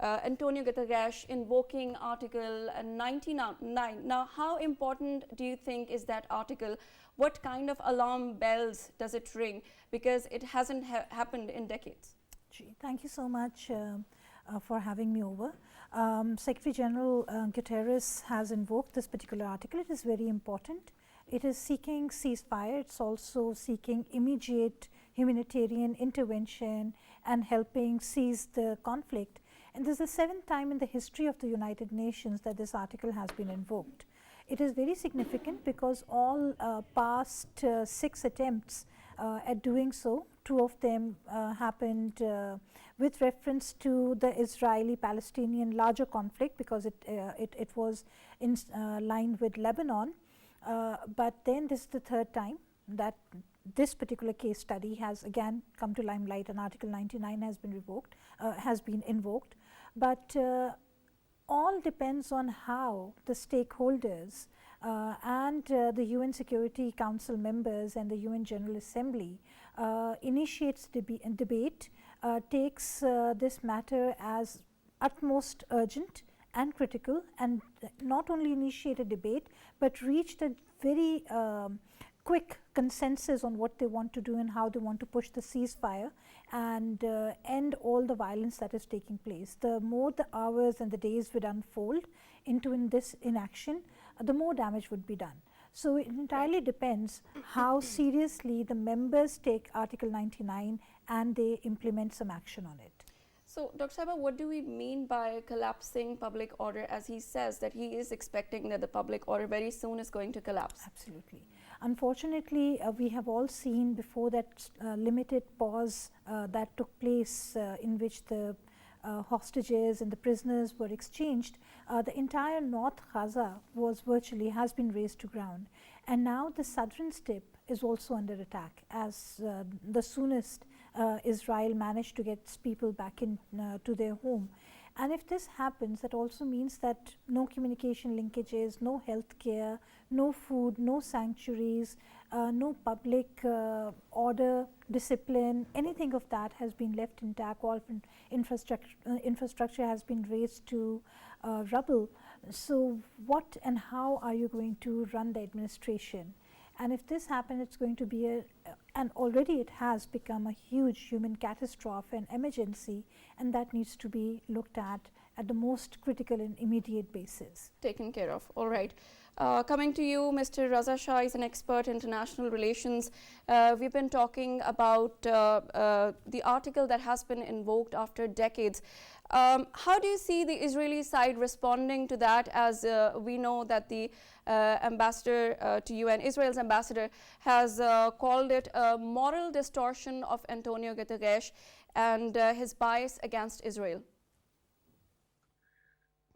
Antonio Guterres invoking Article 99. Now, how important do you think is that article? What kind of alarm bells does it ring? Because it hasn't happened in decades. Thank you so much for having me over. Secretary General Guterres has invoked this particular article. It is very important. It is seeking ceasefire. It's also seeking immediate humanitarian intervention and helping cease the conflict. And this is the seventh time in the history of the United Nations that this article has been invoked. It is very significant because all past 6 attempts at doing so, 2 of them happened with reference to the Israeli-Palestinian larger conflict, because it was in line with Lebanon. But then this is the 3rd time that this particular case study has again come to limelight, and Article 99 has been revoked, has been invoked. But all depends on how the stakeholders and the UN Security Council members and the UN General Assembly initiates debate, takes this matter as utmost urgent and critical, and not only initiate a debate but reached a very quick consensus on what they want to do and how they want to push the ceasefire and end all the violence that is taking place. The more the hours and the days would unfold into this inaction, the more damage would be done. So it entirely depends how seriously the members take Article 99 and they implement some action on it. So, Dr. Saiba, what do we mean by collapsing public order, as he says that he is expecting that the public order very soon is going to collapse? Absolutely. Unfortunately, we have all seen before that limited pause that took place in which the hostages and the prisoners were exchanged, the entire North Gaza was virtually has been razed to ground. And now the southern strip is also under attack, as the soonest Israel managed to get people back in to their home. And if this happens, that also means that no communication linkages, no health care, no food, no sanctuaries, no public order, discipline, anything of that has been left intact. All infrastructure has been razed to rubble. So what and how are you going to run the administration? And if this happens, it's going to be and already it has become a huge human catastrophe and emergency, and that needs to be looked at the most critical and immediate basis. Taken care of. All right. Coming to you, Mr. Raza Shah is an expert in international relations. We've been talking about the article that has been invoked after decades. How do you see the Israeli side responding to that, as we know that the ambassador to UN, Israel's ambassador, has called it a moral distortion of Antonio Guterres and his bias against Israel?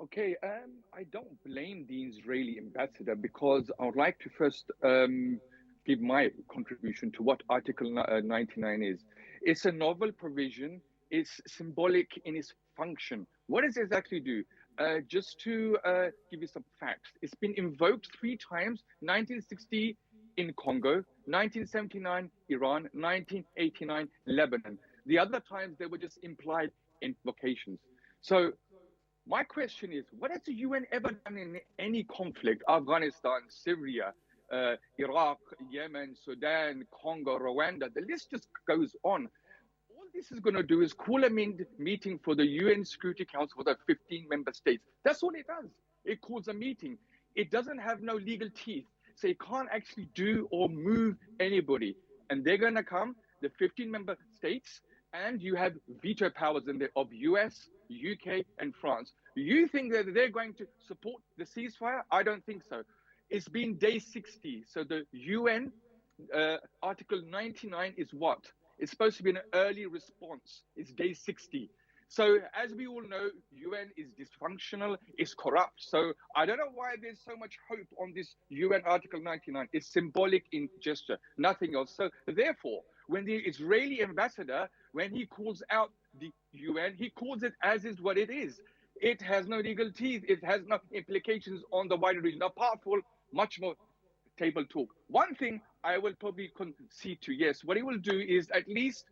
Okay, I don't blame the Israeli ambassador, because I would like to first give my contribution to what Article 99 is. It's a novel provision. It's symbolic in its function. What does it exactly do? Just to give you some facts, it's been invoked 3 times: 1960 in Congo, 1979 Iran, 1989 Lebanon. The other times they were just implied invocations. So my question is, what has the UN ever done in any conflict? Afghanistan, Syria, Iraq, Yemen, Sudan, Congo, Rwanda, the list just goes on. All this is going to do is call a meeting for the UN Security Council for the 15 member states. That's all it does. It calls a meeting. It doesn't have no legal teeth. So it can't actually do or move anybody. And they're going to come, the 15 member states, and you have veto powers in there of US, UK, and France. You think that they're going to support the ceasefire? I don't think so. It's been day 60. So the UN Article 99 is what? It's supposed to be an early response. It's day 60. So as we all know, UN is dysfunctional, it's corrupt. So I don't know why there's so much hope on this UN Article 99. It's symbolic in gesture, nothing else. So therefore, when the Israeli ambassador, when he calls out the UN, he calls it as is what it is. It has no legal teeth. It has no implications on the wider region, apart from much more table talk. One thing I will probably concede to, yes, what he will do is at least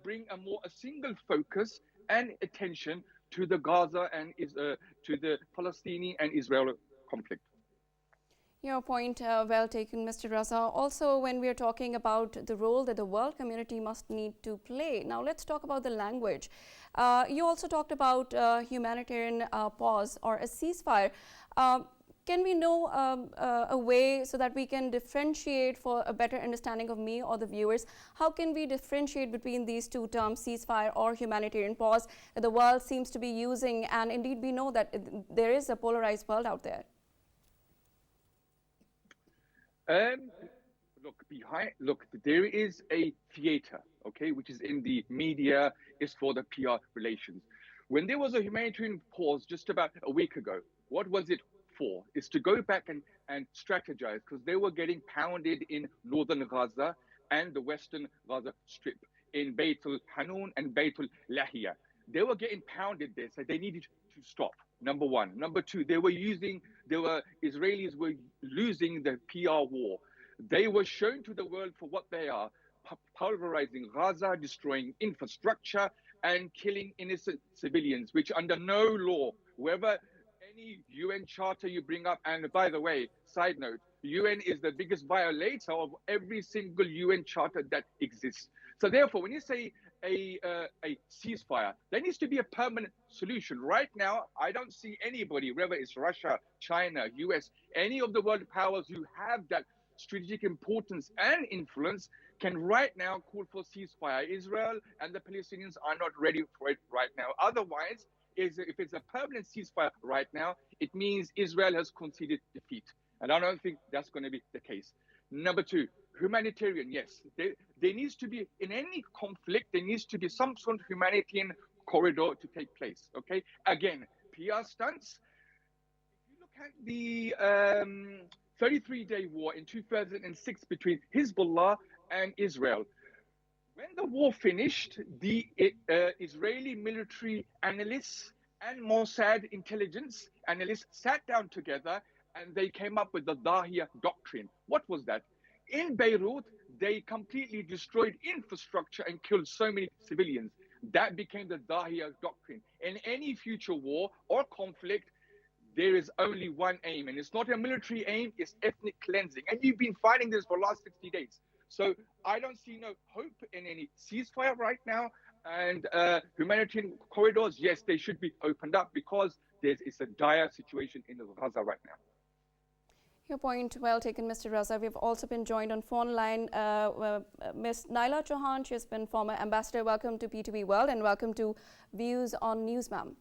bring a single focus and attention to the Gaza and to the Palestinian and Israel conflict. Your point well taken, Mr. Raza. Also, when we are talking about the role that the world community must need to play, now let's talk about the language. You also talked about humanitarian pause or a ceasefire. Can we know a way so that we can differentiate for a better understanding of me or the viewers? How can we differentiate between these two terms, ceasefire or humanitarian pause, that the world seems to be using, and indeed we know that there is a polarized world out there? Look, there is a theater, okay, which is in the media, is for the PR relations. When there was a humanitarian pause just about a week ago, what was it for? Is to go back and strategize, because they were getting pounded in northern Gaza and the western Gaza Strip, in Beit al-Hanun and Beit al-Lahia. They were getting pounded there, so they needed to stop. Number one. Number two, Israelis were losing the PR war. They were shown to the world for what they are, pulverizing Gaza, destroying infrastructure, and killing innocent civilians, which under no law, whether any UN charter you bring up, and by the way, side note, UN is the biggest violator of every single UN charter that exists. So therefore, when you say a ceasefire, there needs to be a permanent solution. Right now, I don't see anybody, whether it's Russia, China, US, any of the world powers who have that strategic importance and influence can right now call for ceasefire. Israel and the Palestinians are not ready for it right now. Otherwise, if it's a permanent ceasefire right now, it means Israel has conceded defeat. And I don't think that's going to be the case. Number two, humanitarian, yes. There needs to be, in any conflict, there needs to be some sort of humanitarian corridor to take place, okay? Again, PR stunts. If you look at the 33-day war in 2006 between Hezbollah and Israel, when the war finished, the Israeli military analysts and Mossad intelligence analysts sat down together and they came up with the Dahia doctrine. What was that? In Beirut, they completely destroyed infrastructure and killed so many civilians. That became the Dahia doctrine. In any future war or conflict, there is only one aim, and it's not a military aim, it's ethnic cleansing. And you've been fighting this for the last 60 days. So I don't see no hope in any ceasefire right now. And humanitarian corridors, yes, they should be opened up, because it's a dire situation in Gaza right now. Your point well taken, Mr. Raza. We've also been joined on phone line Ms. Naela Chohan. She has been former ambassador. Welcome to P2B World and welcome to Views on News, ma'am.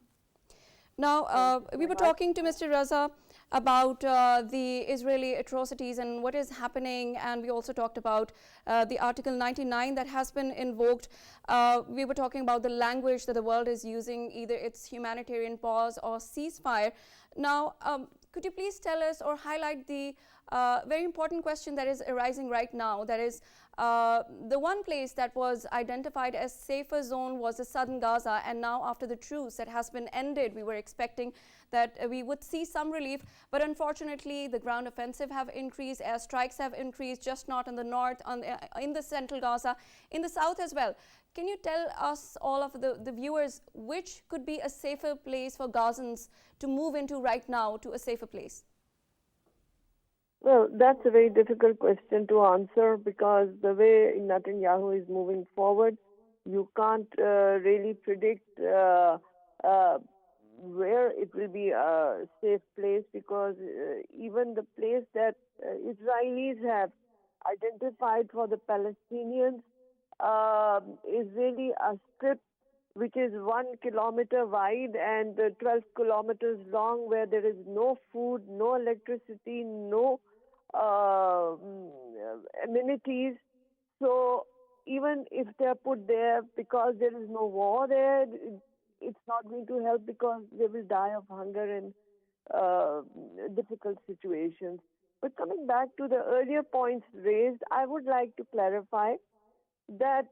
Now, we were talking to Mr. Raza about the Israeli atrocities and what is happening, and we also talked about the Article 99 that has been invoked. We were talking about the language that the world is using, either it's humanitarian pause or ceasefire. Now, could you please tell us or highlight the very important question that is arising right now, that is the one place that was identified as safer zone was the southern Gaza, and now after the truce that has been ended, we were expecting that we would see some relief, but unfortunately the ground offensive have increased, airstrikes have increased, just not in the north, in the central Gaza, in the south as well. Can you tell us, all of the viewers, which could be a safer place for Gazans to move into right now, to a safer place? Well, that's a very difficult question to answer, because the way Netanyahu is moving forward, you can't really predict where it will be a safe place, because even the place that Israelis have identified for the Palestinians is really a strip which is 1 kilometer wide and 12 kilometers long, where there is no food, no electricity, no amenities. So even if they're put there, because there is no war there, it's not going to help, because they will die of hunger and difficult situations. But coming back to the earlier points raised, I would like to clarify that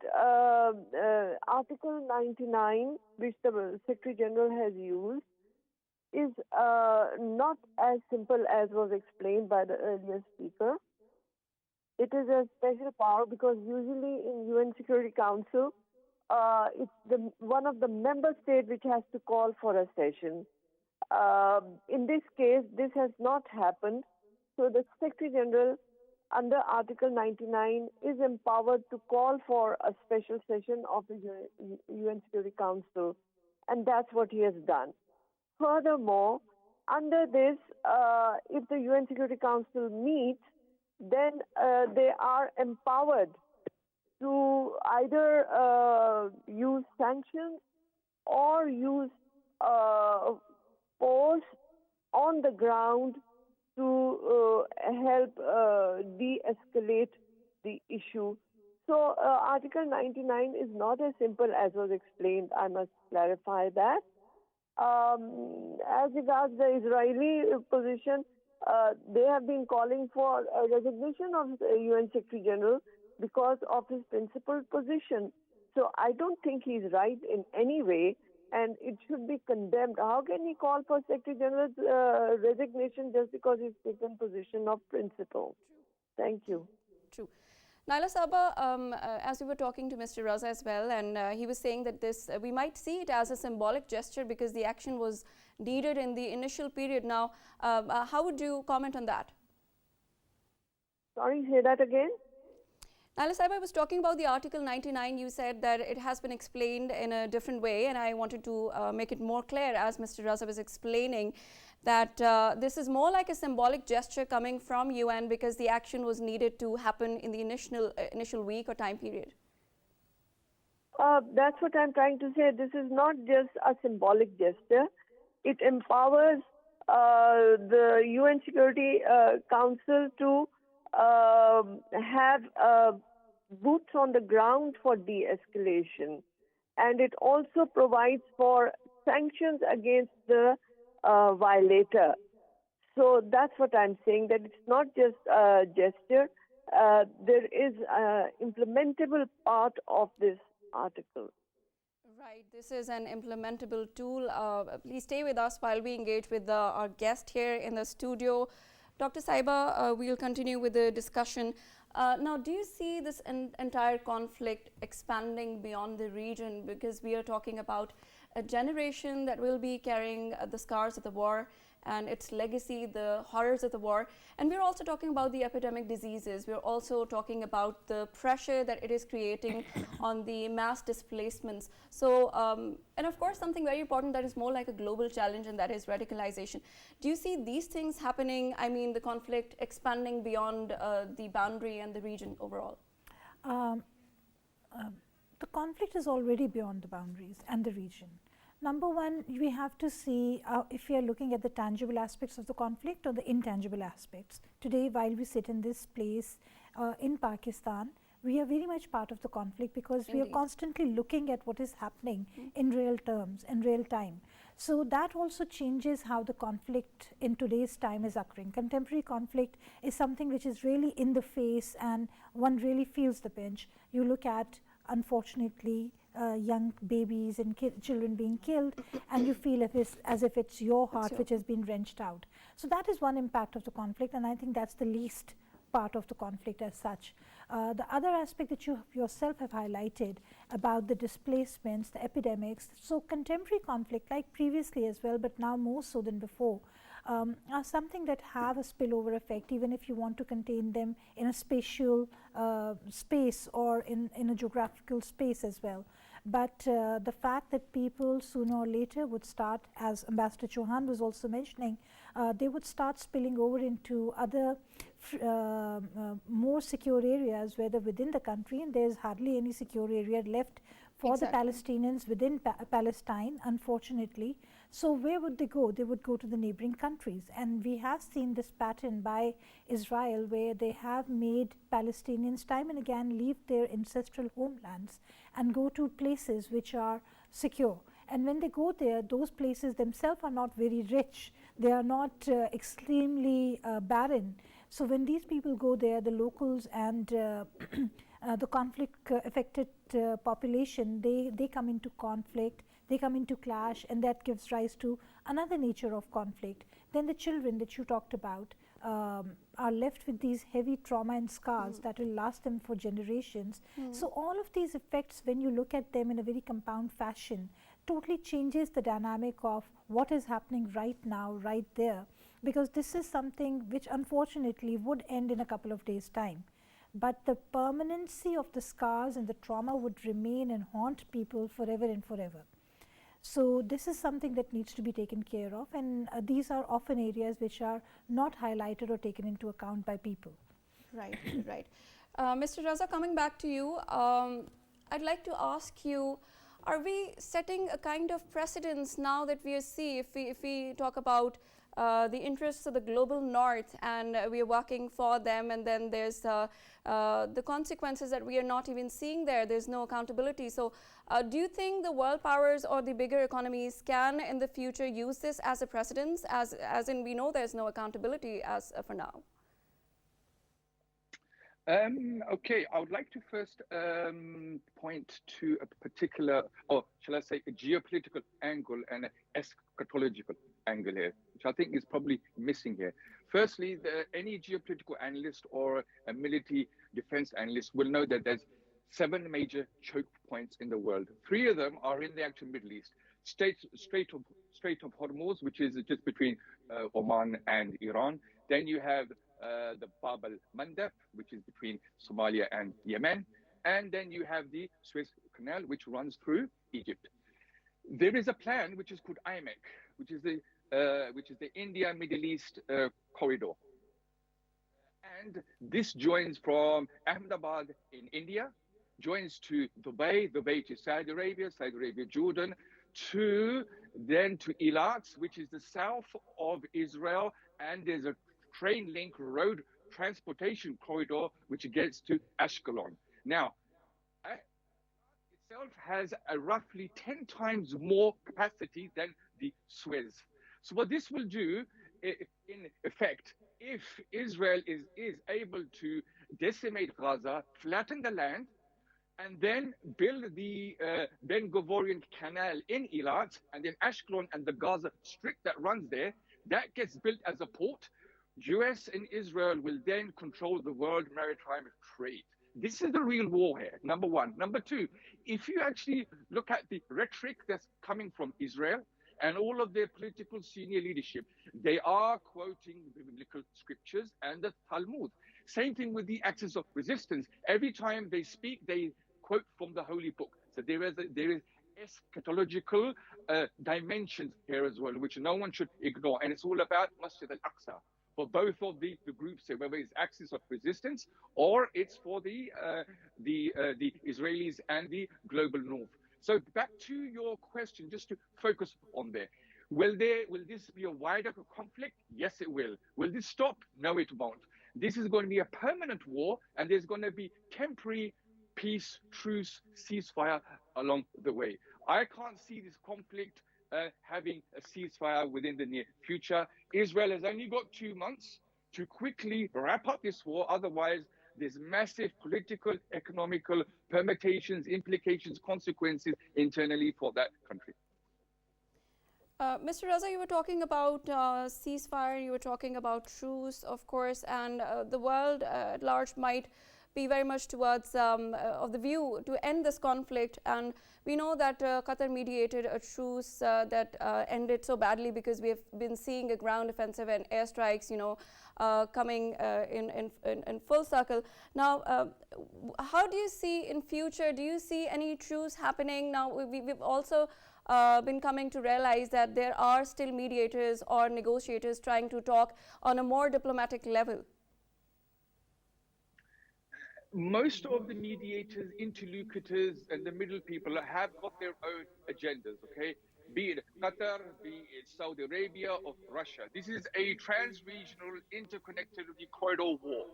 Article 99, which the Secretary General has used, is not as simple as was explained by the earlier speaker. It is a special power, because usually in UN Security Council, it's one of the member states which has to call for a session. In this case, this has not happened. So the Secretary General under Article 99 is empowered to call for a special session of the UN Security Council, and that's what he has done. Furthermore, under this, if the UN Security Council meets, then they are empowered to either use sanctions or use force on the ground to help de-escalate the issue. So Article 99 is not as simple as was explained. I must clarify that. As regards the Israeli position, they have been calling for a resignation of the UN Secretary General because of his principled position. So I don't think he's right in any way, and it should be condemned. How can he call for Secretary General's resignation just because he's taken position of principle? Thank you. True. Naela Saba, as we were talking to Mr. Raza as well, and he was saying that this we might see it as a symbolic gesture because the action was needed in the initial period. Now, how would you comment on that? Sorry, say that again. Naela Saba, I was talking about the Article 99. You said that it has been explained in a different way, and I wanted to make it more clear, as Mr. Raza was explaining, that this is more like a symbolic gesture coming from UN because the action was needed to happen in the initial week or time period. That's what I'm trying to say. This is not just a symbolic gesture. It empowers the UN Security Council to have boots on the ground for de-escalation. And it also provides for sanctions against the violator. So that's what I'm saying, that it's not just a gesture. There is an implementable part of this article. Right, this is an implementable tool. Please stay with us while we engage with our guest here in the studio. Dr. Saiba, we'll continue with the discussion. Now, do you see this entire conflict expanding beyond the region? Because we are talking about a generation that will be carrying the scars of the war and its legacy, the horrors of the war. And we're also talking about the epidemic diseases. We're also talking about the pressure that it is creating on the mass displacements. So, and of course, something very important that is more like a global challenge, and that is radicalization. Do you see these things happening? I mean, the conflict expanding beyond the boundary and the region overall? The conflict is already beyond the boundaries and the region. Number one, we have to see if we are looking at the tangible aspects of the conflict or the intangible aspects. Today, while we sit in this place in Pakistan, we are very much part of the conflict because we are constantly looking at what is happening in real terms, in real time. So that also changes how the conflict in today's time is occurring. Contemporary conflict is something which is really in the face and one really feels the pinch. You look at, unfortunately, young babies and children being killed, and you feel as if it's your heart which has been wrenched out. So that is one impact of the conflict, and I think that's the least part of the conflict as such. The other aspect that you yourself have highlighted about the displacements, the epidemics, so contemporary conflict, like previously as well, but now more so than before, are something that have a spillover effect, even if you want to contain them in a spatial space or in a geographical space as well. But the fact that people sooner or later would start, as Ambassador Chohan was also mentioning, they would start spilling over into other more secure areas, whether within the country, and there's hardly any secure area left for the Palestinians within Palestine, unfortunately. So where would they go? They would go to the neighboring countries. And we have seen this pattern by Israel, where they have made Palestinians time and again leave their ancestral homelands and go to places which are secure. And when they go there, those places themselves are not very rich. They are not extremely barren. So when these people go there, the locals and the conflict-affected population, they come into conflict, they come into clash, and that gives rise to another nature of conflict. Then the children that you talked about, are left with these heavy trauma and scars that will last them for generations. So all of these effects, when you look at them in a very compound fashion, totally changes the dynamic of what is happening right now, right there, because this is something which unfortunately would end in a couple of days' time. But the permanency of the scars and the trauma would remain and haunt people forever and forever. So this is something that needs to be taken care of, and these are often areas which are not highlighted or taken into account by people. Right, right. Mr. Raza, coming back to you, I'd like to ask you, are we setting a kind of precedence now that we see, if we talk about the interests of the global north and we are working for them, and then there's the consequences that we are not even seeing there, there's no accountability. So do you think the world powers or the bigger economies can in the future use this as a precedence, as in we know there's no accountability as for now? Okay, I would like to first point to a particular, or shall I say, a geopolitical angle and an eschatological angle here, which I think is probably missing here. Firstly, any geopolitical analyst or a military defense analyst will know that there's 7 major choke points in the world. 3 of them are in the actual Middle East. Strait of Hormuz, which is just between Oman and Iran. Then you have the Bab al-Mandab, which is between Somalia and Yemen. And then you have the Suez Canal, which runs through Egypt. There is a plan which is called IMEC, which is the India Middle East corridor. And this joins from Ahmedabad in India, joins to Dubai to Saudi Arabia, Jordan, then to Eilat, which is the south of Israel, and there's a train link road transportation corridor which gets to Ashkelon. Now, itself has a roughly 10 times more capacity than the Suez. So what this will do, in effect, if Israel is able to decimate Gaza, flatten the land, and then build the Ben Gurion Canal in Eilat, and then Ashkelon and the Gaza Strip that runs there, that gets built as a port. US and Israel will then control the world maritime trade. This is the real war here, number one. Number two, if you actually look at the rhetoric that's coming from Israel and all of their political senior leadership, they are quoting biblical scriptures and the Talmud. Same thing with the axis of resistance. Every time they speak, they quote from the holy book. So there is eschatological dimensions here as well, which no one should ignore. And it's all about Masjid al-Aqsa for both of the groups, whether it's axis of resistance or it's for the Israelis and the global north. So back to your question, just to focus on there. Will this be a wider conflict? Yes, it will. Will this stop? No, it won't. This is going to be a permanent war, and there's going to be temporary peace, truce, ceasefire along the way. I can't see this conflict having a ceasefire within the near future. Israel has only got 2 months to quickly wrap up this war. Otherwise, there's massive political, economical permutations, implications, consequences internally for that country. Mr. Raza, you were talking about ceasefire, you were talking about truce, of course, and the world at large might be very much towards of the view to end this conflict. And we know that Qatar mediated a truce that ended so badly because we have been seeing a ground offensive and airstrikes, coming in full circle. Now, how do you see in future? Do you see any truce happening? Now, we've also been coming to realize that there are still mediators or negotiators trying to talk on a more diplomatic level. Most of the mediators, interlocutors, and the middle people have got their own agendas, okay? Be it Qatar, be it Saudi Arabia, or Russia. This is a trans-regional interconnectivity corridor war.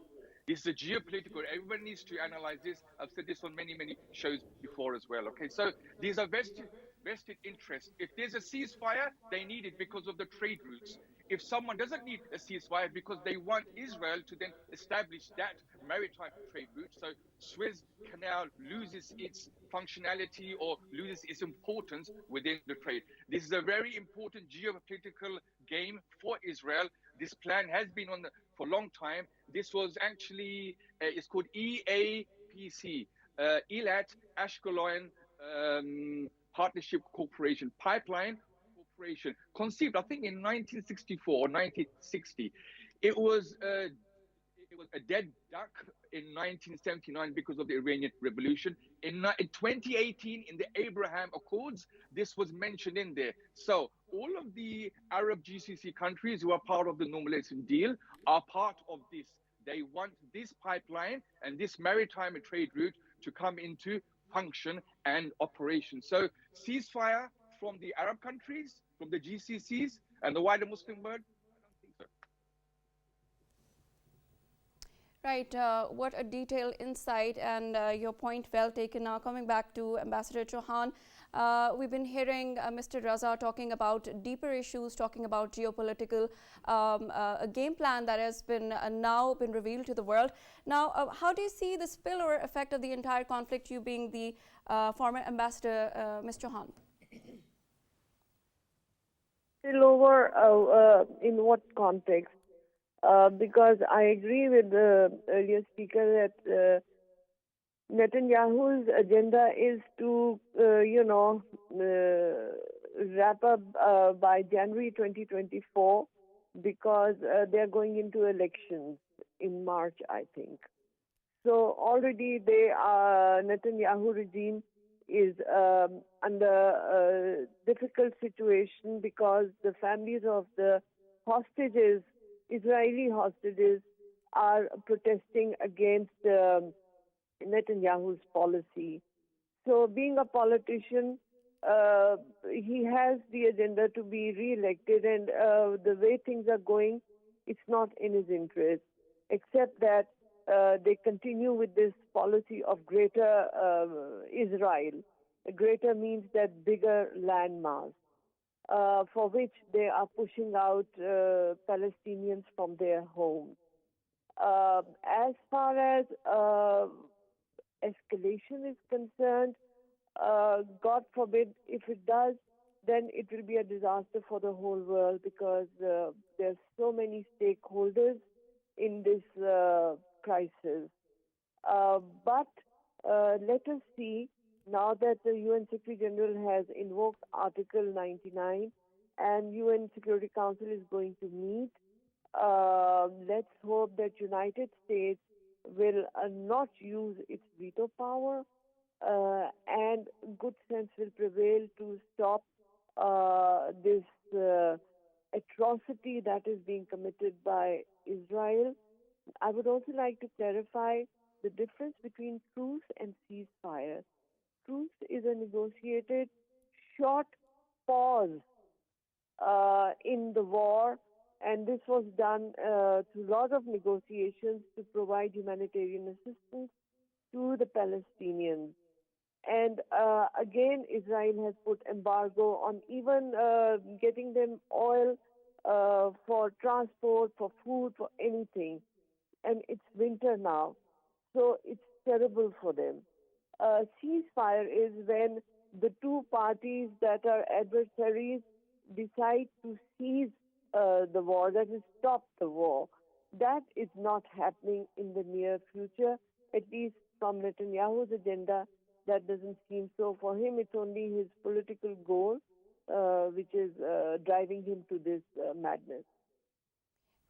This is a geopolitical, everyone needs to analyze this. I've said this on many, many shows before as well, okay? So these are vested interests. If there's a ceasefire, they need it because of the trade routes. If someone doesn't need a ceasefire because they want Israel to then establish that maritime trade route, so Suez Canal loses its functionality or loses its importance within the trade. This is a very important geopolitical game for Israel. This plan has been on for a long time. This was actually, it's called EAPC, Elat Ashkelon Partnership Corporation, Pipeline Corporation, conceived, I think, in 1964 or 1960. It was a dead duck in 1979 because of the Iranian Revolution. In 2018, in the Abraham Accords, this was mentioned in there. So all of the Arab GCC countries who are part of the normalization deal are part of this. They want this pipeline and this maritime and trade route to come into function and operation. So ceasefire from the Arab countries, from the GCCs and the wider Muslim world, I don't think so. Right, what a detailed insight, and your point well taken. Now coming back to Ambassador Chohan, we've been hearing Mr. Raza talking about deeper issues, talking about geopolitical, a game plan that has been now been revealed to the world. Now, how do you see the spillover effect of the entire conflict, you being the former ambassador, Mr. Chohan? Spillover in what context? Because I agree with the earlier speaker that Netanyahu's agenda is to, wrap up by January 2024 because they're going into elections in March, I think. So already Netanyahu regime is under a difficult situation because the families of the hostages, Israeli hostages, are protesting against Netanyahu's policy. So being a politician, he has the agenda to be re-elected, and the way things are going, it's not in his interest, except that they continue with this policy of greater Israel. Greater means that bigger landmass. For which they are pushing out Palestinians from their homes. As far as escalation is concerned, God forbid if it does, then it will be a disaster for the whole world because there's so many stakeholders in this crisis. But let us see. Now that the UN Secretary General has invoked Article 99 and UN Security Council is going to meet, let's hope that United States will not use its veto power and good sense will prevail to stop this atrocity that is being committed by Israel. I would also like to clarify the difference between truce and ceasefire. Truce is a negotiated short pause in the war, and this was done through a lot of negotiations to provide humanitarian assistance to the Palestinians. And again, Israel has put embargo on even getting them oil for transport, for food, for anything. And it's winter now, so it's terrible for them. Ceasefire is when the two parties that are adversaries decide to cease the war, that is, stop the war. That is not happening in the near future, at least from Netanyahu's agenda. That doesn't seem so. For him, it's only his political goal, which is driving him to this madness.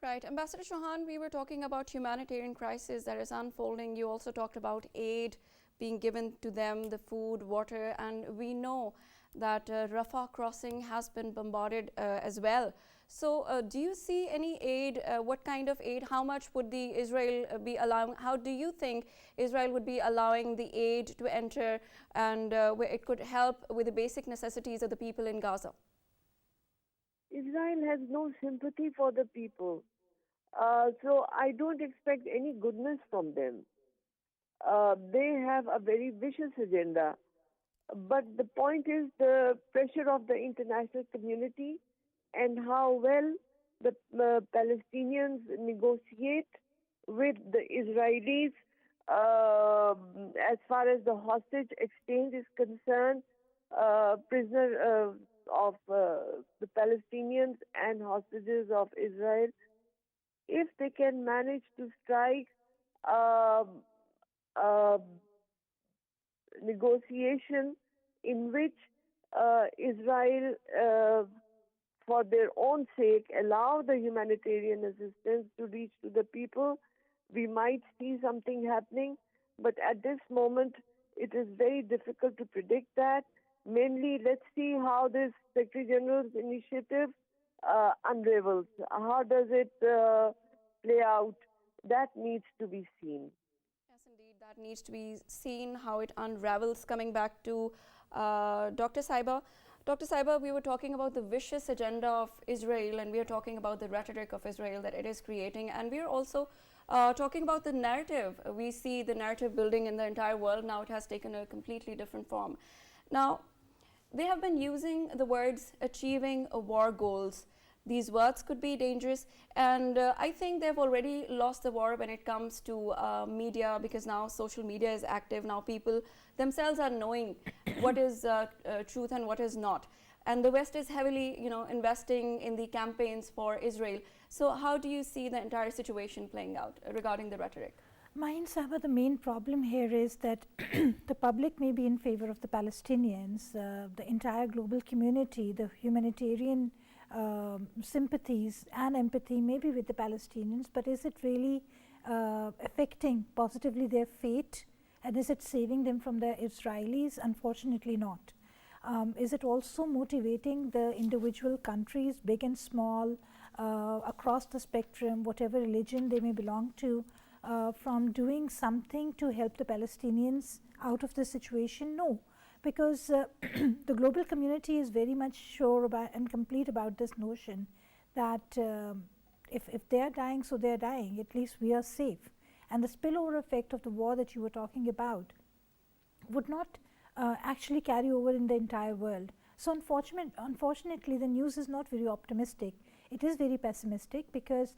Right. Ambassador Chohan, we were talking about humanitarian crisis that is unfolding. You also talked about aid being given to them, the food, water, and we know that Rafah crossing has been bombarded as well. So do you see any aid? What kind of aid? How much would the Israel be allowing? How do you think Israel would be allowing the aid to enter and where it could help with the basic necessities of the people in Gaza? Israel has no sympathy for the people. So I don't expect any goodness from them. They have a very vicious agenda. But the point is the pressure of the international community and how well the Palestinians negotiate with the Israelis as far as the hostage exchange is concerned, prisoner of the Palestinians and hostages of Israel. if they can manage to strike um, a negotiation in which Israel, for their own sake, allow the humanitarian assistance to reach to the people, we might see something happening. But at this moment, it is very difficult to predict that. Mainly, let's see how this Secretary General's initiative unravels. How does it play out? That needs to be seen. Yes, indeed, that needs to be seen how it unravels. Coming back to Dr. Saiba. Dr. Saiba, we were talking about the vicious agenda of Israel, and we are talking about the rhetoric of Israel that it is creating, and we are also talking about the narrative. We see the narrative building in the entire world. Now it has taken a completely different form. Now, they have been using the words achieving war goals. These words could be dangerous, and I think they've already lost the war when it comes to media, because now social media is active. Now people themselves are knowing what is truth and what is not, and the West is heavily, investing in the campaigns for Israel. So how do you see the entire situation playing out regarding the rhetoric? Maheen Sahaba, the main problem here is that the public may be in favor of the Palestinians, the entire global community, the humanitarian sympathies and empathy maybe with the Palestinians, but is it really affecting positively their fate, and is it saving them from the Israelis? Unfortunately not. Is it also motivating the individual countries, big and small, across the spectrum, whatever religion they may belong to, from doing something to help the Palestinians out of the situation? No, because the global community is very much sure about and complete about this notion that if they are dying, so they are dying, at least we are safe. And the spillover effect of the war that you were talking about would not actually carry over in the entire world. So unfortunately, the news is not very optimistic. It is very pessimistic, because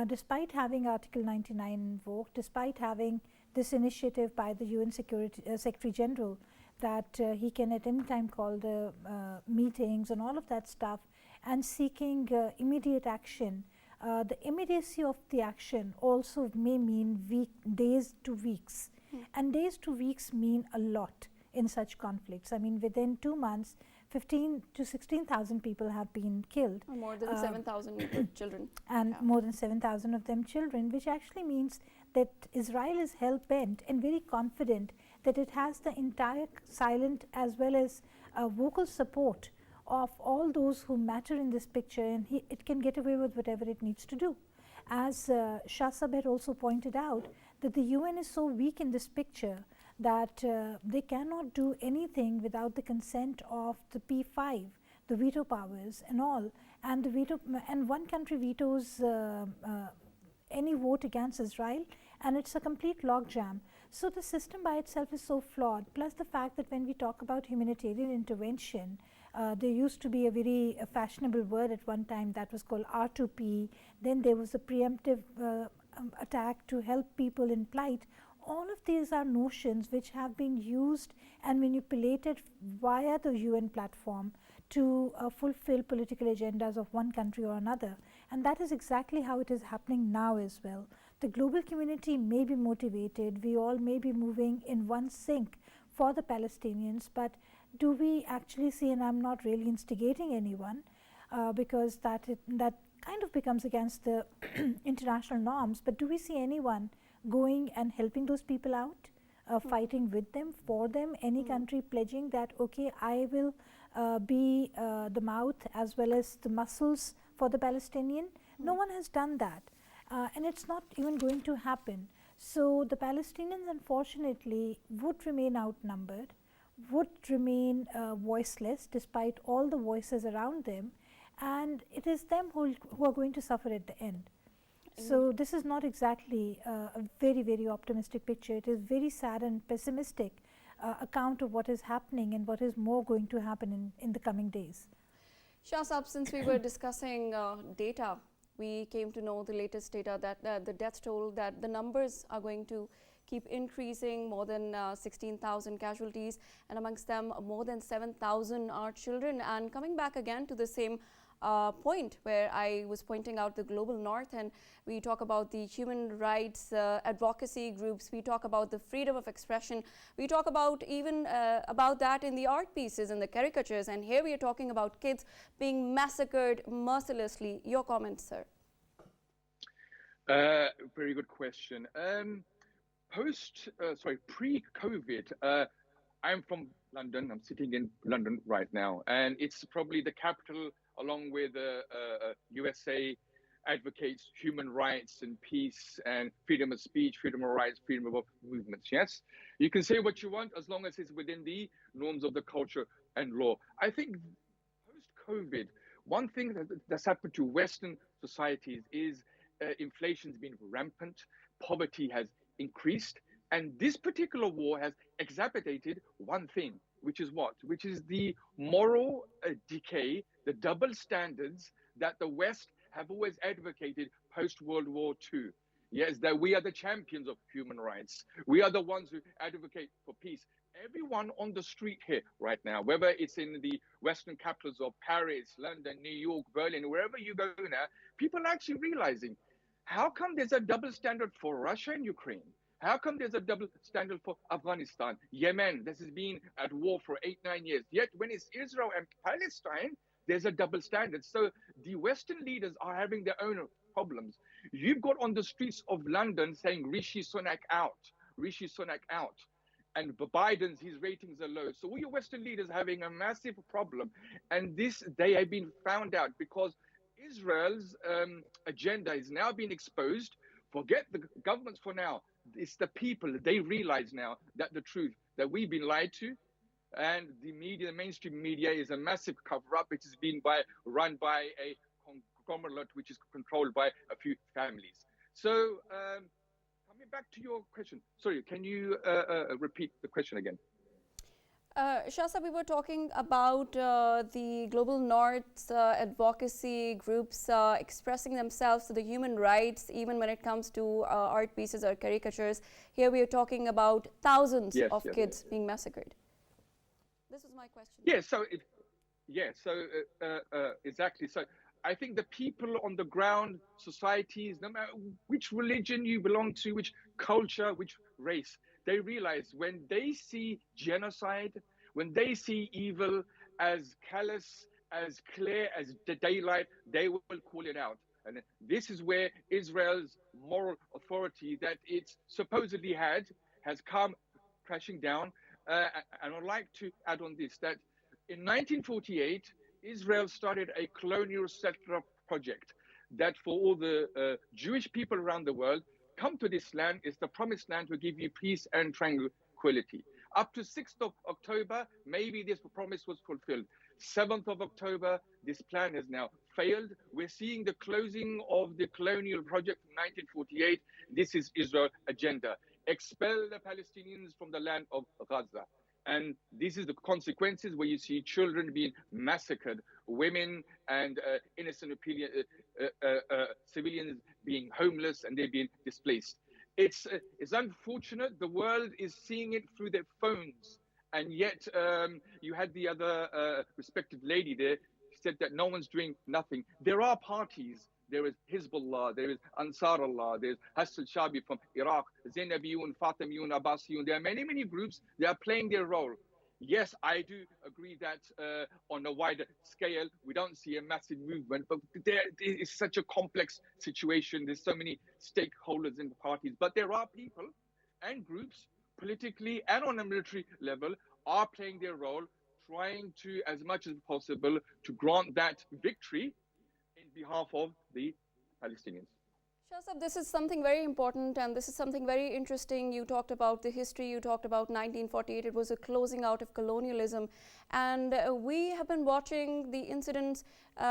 despite having Article 99 invoked, despite having this initiative by the UN Secretary General that he can at any time call the meetings and all of that stuff, and seeking immediate action, the immediacy of the action also may mean days to weeks. And days to weeks mean a lot in such conflicts. I mean, within 2 months, 15 to 16,000 people have been killed. More than 7,000 children. And more than 7,000 of them children, which actually means that Israel is hell-bent and very confident that it has the entire silent as well as vocal support of all those who matter in this picture, and it can get away with whatever it needs to do. As Shah Sab had also pointed out, that the UN is so weak in this picture that they cannot do anything without the consent of the P5, the veto powers and all, and the veto, and one country vetoes any vote against Israel, and it's a complete logjam. So the system by itself is so flawed, plus the fact that when we talk about humanitarian intervention, there used to be a very fashionable word at one time that was called R2P, then there was a preemptive attack to help people in plight. All of these are notions which have been used and manipulated via the UN platform to fulfill political agendas of one country or another, and that is exactly how it is happening now as well. The global community may be motivated, we all may be moving in one sync for the Palestinians, but do we actually see, and I'm not really instigating anyone because that kind of becomes against the international norms, but do we see anyone going and helping those people out, fighting with them, for them, any country pledging that, okay, I will be the mouth as well as the muscles for the Palestinian? No one has done that, and it's not even going to happen. So the Palestinians, unfortunately, would remain outnumbered, would remain voiceless despite all the voices around them, and it is them who are going to suffer at the end. So this is not exactly a very, very optimistic picture. It is very sad and pessimistic account of what is happening and what is more going to happen in the coming days. Shah Sab, since we were discussing data, we came to know the latest data that the death toll, that the numbers are going to keep increasing, more than 16,000 casualties, and amongst them more than 7,000 are children. And coming back again to the same point where I was pointing out the global north, and we talk about the human rights advocacy groups, we talk about the freedom of expression, we talk about even about that in the art pieces and the caricatures, and here we are talking about kids being massacred mercilessly. Your comments, sir? Very good question. Pre-COVID, I'm from London. I'm sitting in London right now, and it's probably the capital, along with USA, advocates human rights and peace and freedom of speech, freedom of rights, freedom of movements. Yes, you can say what you want as long as it's within the norms of the culture and law. I think post-COVID, one thing that's happened to Western societies is inflation's been rampant, poverty has increased, and this particular war has exacerbated one thing, which is what? Which is the moral decay, the double standards that the West have always advocated post-World War II. Yes, that we are the champions of human rights. We are the ones who advocate for peace. Everyone on the street here right now, whether it's in the Western capitals of Paris, London, New York, Berlin, wherever you go now, people are actually realizing, how come there's a double standard for Russia and Ukraine? How come there's a double standard for Afghanistan, Yemen? This has been at war for 8-9 years. Yet when it's Israel and Palestine, there's a double standard. So the Western leaders are having their own problems. You've got on the streets of London saying Rishi Sunak out, Rishi Sunak out. And Biden's, his ratings are low. So all your Western leaders are having a massive problem. And this, they have been found out because Israel's agenda is now being exposed. Forget the governments for now. It's the people. They realize now that the truth, that we've been lied to. And the media, the mainstream media, is a massive cover-up. It has been run by a conglomerate which is controlled by a few families. So coming back to your question, sorry, can you repeat the question again? Shah, we were talking about the global north's advocacy groups expressing themselves to the human rights, even when it comes to art pieces or caricatures. Here we are talking about thousands of kids being massacred. This was my question. Exactly. So I think the people on the ground, societies, no matter which religion you belong to, which culture, which race, they realize when they see genocide, when they see evil as callous, as clear as the daylight, they will call it out. And this is where Israel's moral authority that it supposedly had has come crashing down. And I'd like to add on this, that in 1948, Israel started a colonial settler project that for all the Jewish people around the world, come to this land, is the promised land to give you peace and tranquility. Up to 6th of October, maybe this promise was fulfilled. 7th of October, this plan has now failed. We're seeing the closing of the colonial project from 1948. This is Israel's agenda. Expel the Palestinians from the land of Gaza. And this is the consequences where you see children being massacred, women and innocent civilians being homeless and they're being displaced. It's unfortunate. The world is seeing it through their phones. And yet you had the other respected lady there said that no one's doing nothing. There are parties. There is Hezbollah, there is Ansarullah, there's Hassan Shabi from Iraq, Zainabiyun, Fatimiyun, Abbasiyun. There are many, many groups. They are playing their role. Yes, I do agree that on a wider scale, we don't see a massive movement, but there is such a complex situation. There's so many stakeholders in the parties, but there are people and groups politically and on a military level are playing their role, trying to, as much as possible, to grant that victory in behalf of the Palestinians. Shah, this is something very important and this is something very interesting. You talked about the history, you talked about 1948. It was a closing out of colonialism. And we have been watching the incidents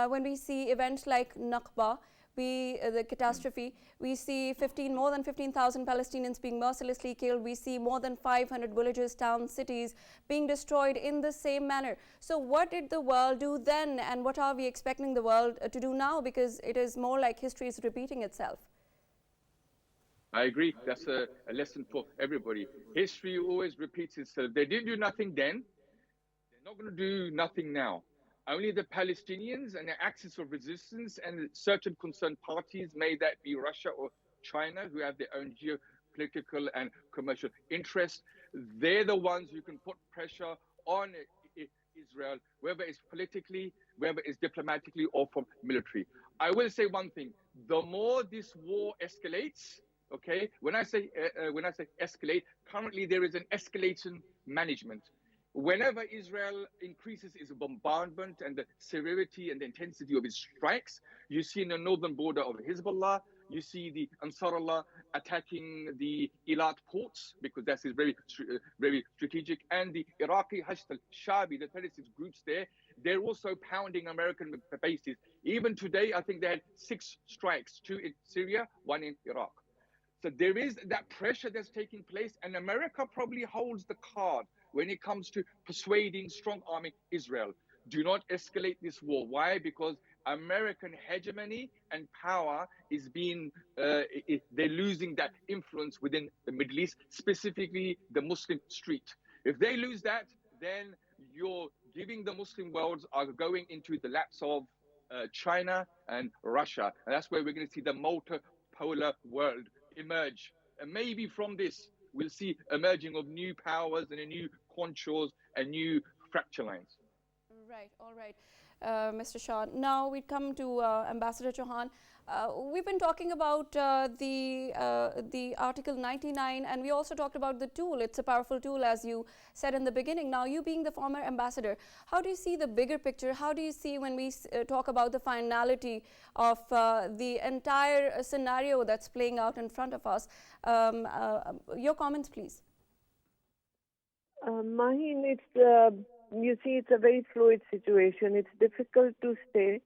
when we see events like Nakba, the catastrophe. We see more than 15,000 Palestinians being mercilessly killed. We see more than 500 villages, towns, cities being destroyed in the same manner. So what did the world do then, and what are we expecting the world to do now? Because it is more like history is repeating itself. I agree. That's a lesson for everybody. History always repeats itself. They didn't do nothing then. They're not going to do nothing now. Only the Palestinians and the axis of resistance and certain concerned parties, may that be Russia or China, who have their own geopolitical and commercial interests, they're the ones who can put pressure on Israel, whether it's politically, whether it's diplomatically, or from military. I will say one thing: the more this war escalates, okay, when I say escalate, currently there is an escalation management. Whenever Israel increases its bombardment and the severity and the intensity of its strikes, you see in the northern border of Hezbollah, you see the Ansarullah attacking the Eilat ports, because that is very strategic, and the Iraqi Hashd al-Shabi, the terrorist groups there, they're also pounding American bases. Even today, I think they had 6 strikes, 2 in Syria, 1 in Iraq. So there is that pressure that's taking place, and America probably holds the card when it comes to persuading, strong-arming Israel. Do not escalate this war. Why? Because American hegemony and power is being, they're losing that influence within the Middle East, specifically the Muslim street. If they lose that, then you're giving the Muslim worlds are going into the laps of China and Russia. And that's where we're going to see the multipolar world emerge. And maybe from this, we'll see emerging of new powers and a new contours and new fracture lines. Right, all right, Mr. Shah. Now we come to Ambassador Chohan. We've been talking about the Article 99, and we also talked about the tool. It's a powerful tool, as you said in the beginning. Now, you being the former ambassador, how do you see the bigger picture? How do you see when we talk about the finality of the entire scenario that's playing out in front of us? Your comments, please. Maheen, you see, it's a very fluid situation. It's difficult to say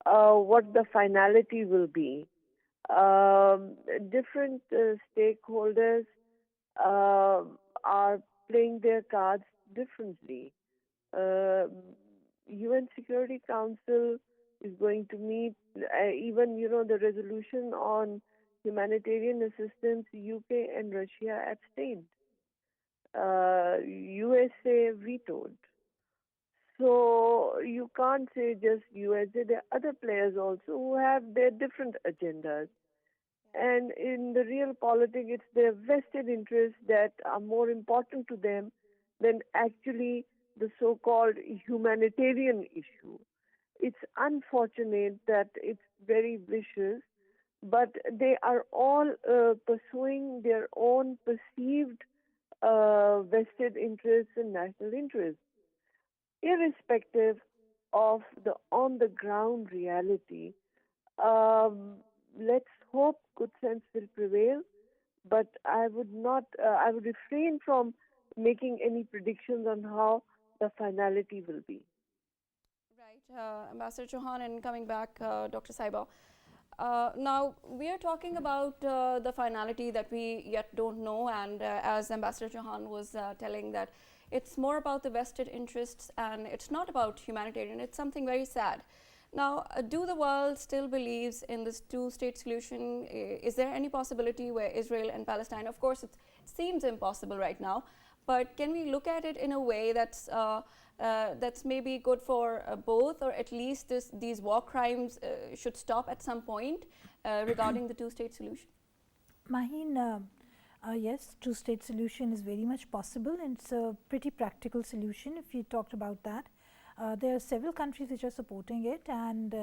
what the finality will be. Different stakeholders are playing their cards differently. UN Security Council is going to meet, even, the resolution on humanitarian assistance, UK and Russia abstained. USA vetoed. So you can't say just USA. There are other players also who have their different agendas. And in the real politics, it's their vested interests that are more important to them than actually the so-called humanitarian issue. It's unfortunate that it's very vicious, but they are all pursuing their own perceived vested interests and national interests, irrespective of the on-the-ground reality. Let's hope good sense will prevail, but I would refrain from making any predictions on how the finality will be. Right, Ambassador Chohan, and coming back, Dr. Saiba. Now, we are talking about the finality that we yet don't know, and as Ambassador Chohan was telling, that it's more about the vested interests and it's not about humanitarian. It's something very sad. Now, do the world still believes in this two-state solution? Is there any possibility where Israel and Palestine, of course it seems impossible right now, but can we look at it in a way that's maybe good for both, or at least these war crimes should stop at some point regarding the two-state solution? Maheen, yes, two-state solution is very much possible, and it's a pretty practical solution if you talked about that. There are several countries which are supporting it, and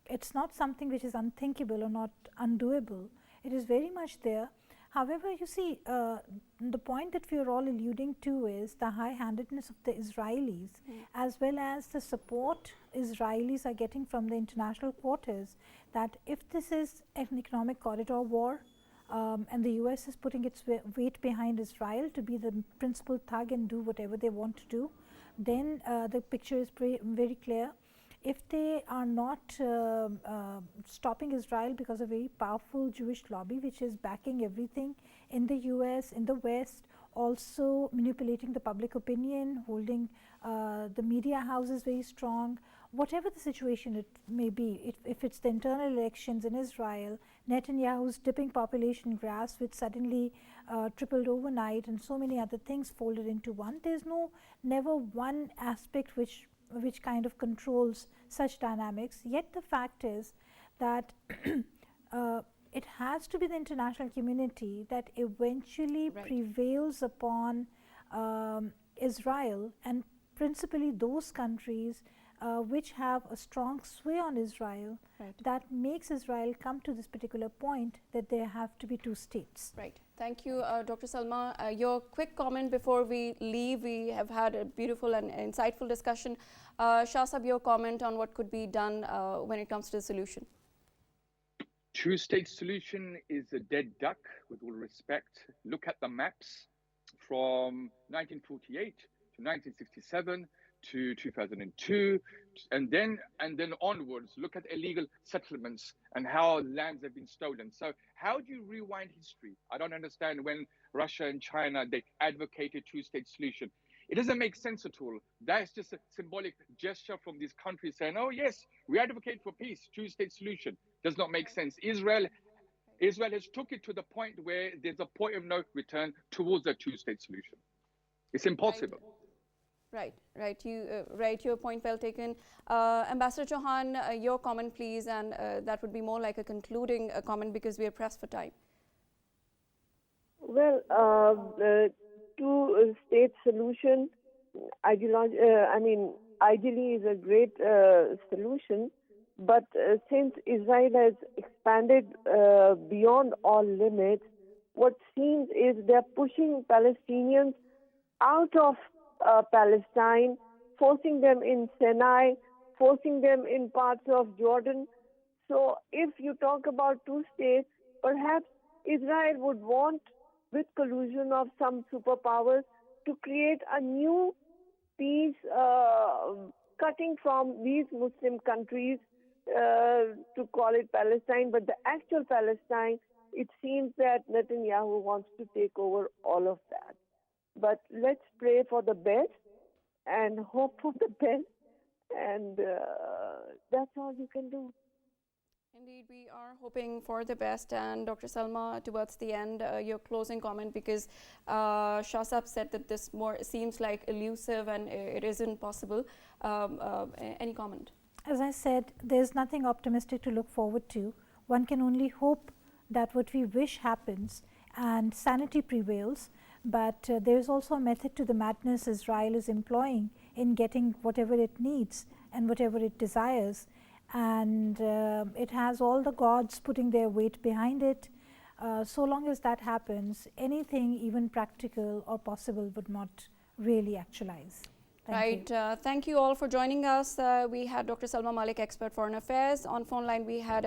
it's not something which is unthinkable or not undoable. It is very much there. However, you see, the point that we are all alluding to is the high-handedness of the Israelis, as well as the support Israelis are getting from the international quarters, that if this is an economic corridor war, and the US is putting its weight behind Israel to be the principal thug and do whatever they want to do, then the picture is very clear. If they are not stopping Israel because of a very powerful Jewish lobby which is backing everything in the US, in the West, also manipulating the public opinion, holding the media houses very strong, whatever the situation it may be, if it's the internal elections in Israel, Netanyahu's dipping population graphs which suddenly tripled overnight, and so many other things folded into one, there's never one aspect which which kind of controls such dynamics. Yet the fact is that it has to be the international community that eventually prevails upon Israel, and principally those countries which have a strong sway on Israel, that makes Israel come to this particular point that there have to be two states. Right. Thank you, Dr. Salma. Your quick comment before we leave. We have had a beautiful and insightful discussion. Shah Sahab, your comment on what could be done when it comes to the solution. Two-state solution is a dead duck, with all respect. Look at the maps from 1948 to 1967 to 2002, and then onwards. Look at illegal settlements and how lands have been stolen. So how do you rewind history? I don't understand. When Russia and China, they advocated two-state solution, it doesn't make sense at all. That's just a symbolic gesture from these countries saying, oh yes, we advocate for peace, two-state solution. Does not make sense. Israel has took it to the point where there's a point of no return towards a two-state solution. It's impossible. Right. Your point well taken. Ambassador Chohan, your comment, please, and that would be more like a concluding comment because we are pressed for time. Well, the two-state solution, ideally is a great solution, but since Israel has expanded beyond all limits, what seems is they're pushing Palestinians out of Palestine, forcing them in Sinai, forcing them in parts of Jordan. So if you talk about two states, perhaps Israel would want, with collusion of some superpowers, to create a new peace cutting from these Muslim countries to call it Palestine. But the actual Palestine, it seems that Netanyahu wants to take over all of that. But let's pray for the best and hope for the best, and that's all you can do. Indeed, we are hoping for the best. And Dr. Salma, towards the end, your closing comment, because Shah Sahab said that this more seems like elusive and it isn't possible. Any comment? As I said, there's nothing optimistic to look forward to. One can only hope that what we wish happens and sanity prevails. But there's also a method to the madness Israel is employing in getting whatever it needs and whatever it desires. And it has all the gods putting their weight behind it. So long as that happens, anything even practical or possible would not really actualize. Thank you. Thank you all for joining us. We had Dr. Salma Malik, expert foreign affairs. On phone line, we had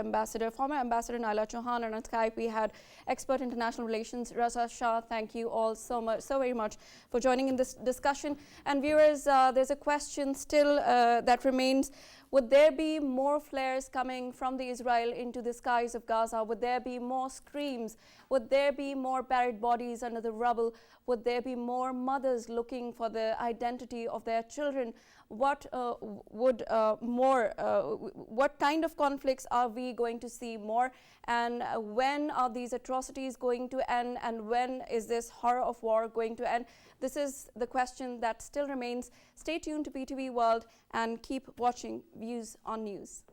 former Ambassador Naela Chohan, and on Skype, we had expert international relations Raza Shah. Thank you all so very much for joining in this discussion. And viewers, there's a question still that remains. Would there be more flares coming from the Israel into the skies of Gaza? Would there be more screams? Would there be more buried bodies under the rubble? Would there be more mothers looking for the identity of their children? What what kind of conflicts are we going to see more? And when are these atrocities going to end? And when is this horror of war going to end? This is the question that still remains. Stay tuned to PTV World and keep watching Views on News.